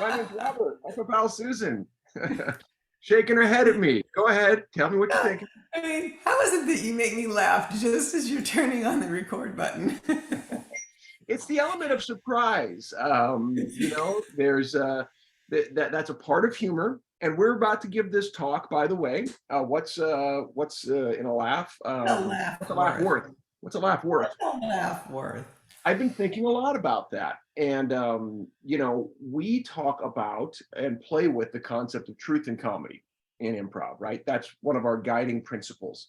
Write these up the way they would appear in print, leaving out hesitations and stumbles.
My name's Robert. That's my pal Susan. Shaking her head at me. Go ahead. Tell me what you're thinking. I mean, how is it that you make me laugh just as you're turning on the record button? It's the element of surprise. There's that's a part of humor. And we're about to give this talk, by the way. What's in a laugh? A laugh What's a laugh worth. worth? What's a laugh worth? What's a laugh worth? I've been thinking a lot about that. And, we talk about and play with the concept of truth and comedy in improv, right? That's one of our guiding principles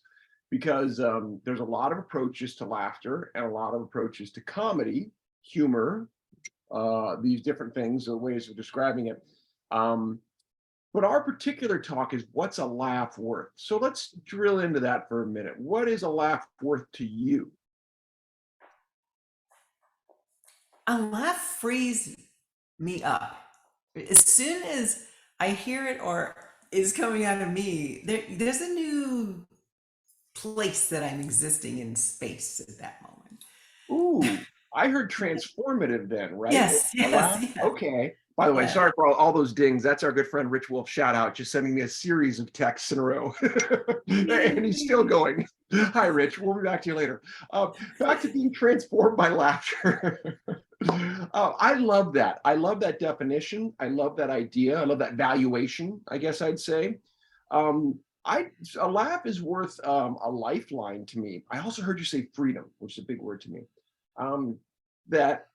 because there's a lot of approaches to laughter and a lot of approaches to comedy, humor, these different things or ways of describing it. But our particular talk is what's a laugh worth? So let's drill into that for a minute. What is a laugh worth to you? A laugh frees me up. As soon as I hear it or is coming out of me, there's a new place that I'm existing in space at that moment. Ooh, I heard transformative then, right? Yes, A yes, laugh? yes, Okay. By the way, yes. sorry for all those dings. That's our good friend Rich Wolf. Shout out, just sending me a series of texts in a row. And he's still going. Hi, Rich. We'll be back to you later. Back to being transformed by laughter. I love that. I love that definition. I love that idea. I love that valuation, I guess I'd say. Um, a laugh is worth a lifeline to me. I also heard you say freedom, which is a big word to me. That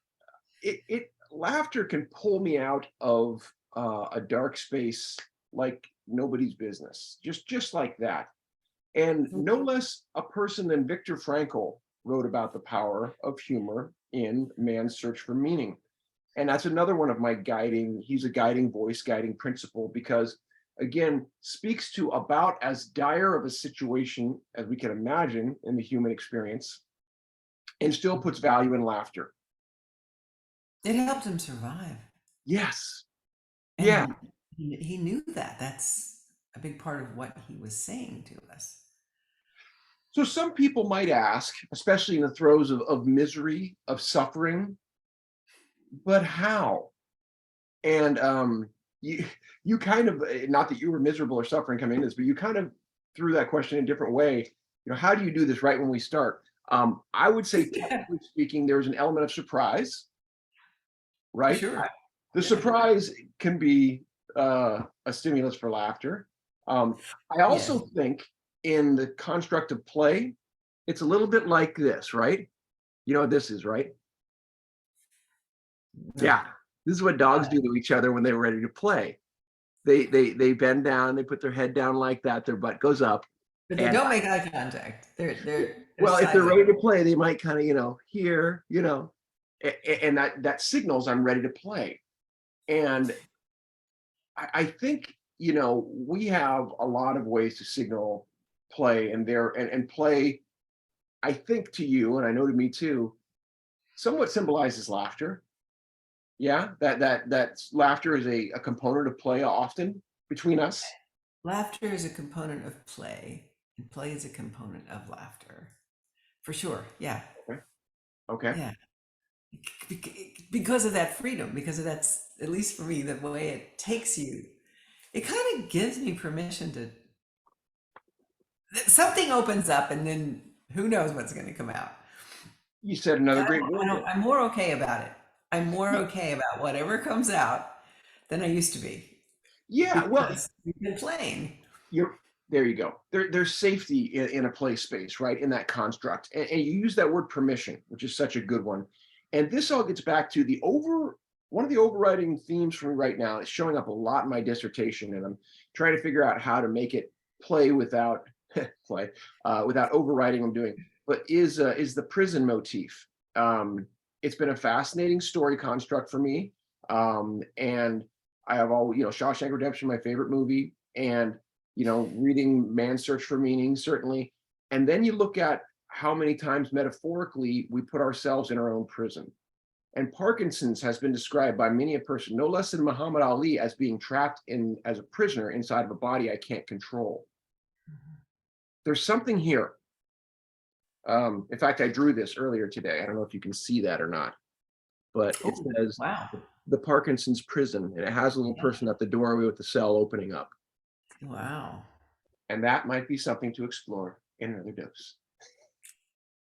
it laughter can pull me out of a dark space like nobody's business, just like that. And no less a person than Viktor Frankl wrote about the power of humor in Man's Search for Meaning. And that's another one of my he's a guiding voice, guiding principle, because again, speaks to about as dire of a situation as we can imagine in the human experience and still puts value in laughter. It helped him survive. Yes. Yeah. And he knew that. That's a big part of what he was saying to us. So some people might ask, especially in the throes of misery, of suffering, but how? And you kind of, not that you were miserable or suffering coming into this, but you kind of threw that question in a different way. How do you do this right when we start? I would say, technically speaking, there's an element of surprise, right? Sure. The Yeah. surprise can be a stimulus for laughter. I also Yes. think in the construct of play, it's a little bit like this, right? You know what this is, right? No. Yeah, this is what dogs do to each other when they're ready to play. They bend down, they put their head down like that, their butt goes up. But they don't make eye contact. They're Well, if they're sizing. ready to play, they might kind of, here, and that signals I'm ready to play. And I think, we have a lot of ways to signal play and play, I think to you, and I know to me too, somewhat symbolizes laughter. Yeah, that laughter is a component of play often between us. Laughter is a component of play, and play is a component of laughter. For sure. Yeah. Okay. Okay. Yeah. Because of that freedom, because of that's, at least for me, the way it takes you, it kind of gives me permission to, something opens up and then who knows what's going to come out. You said another And great word there. I'm more okay about it. I'm more okay about whatever comes out than I used to be Yeah, well, because we've been playing. you're there you go. There's safety in a play space, right? In that construct. And you use that word permission, which is such a good one. And this all gets back to one of the overriding themes for me right now. It's showing up a lot in my dissertation, and I'm trying to figure out how to make it play without without overriding what I'm doing. But is the prison motif. It's been a fascinating story construct for me. And I have Shawshank Redemption, my favorite movie, and reading Man's Search for Meaning, certainly. And then you look at how many times metaphorically we put ourselves in our own prison. And Parkinson's has been described by many a person, no less than Muhammad Ali, as being trapped as a prisoner inside of a body I can't control. There's something here. In fact, I drew this earlier today. I don't know if you can see that or not. but it Oh, says wow. the Parkinson's prison, and it has a little person at the doorway with the cell opening up. Wow. And that might be something to explore in another dose.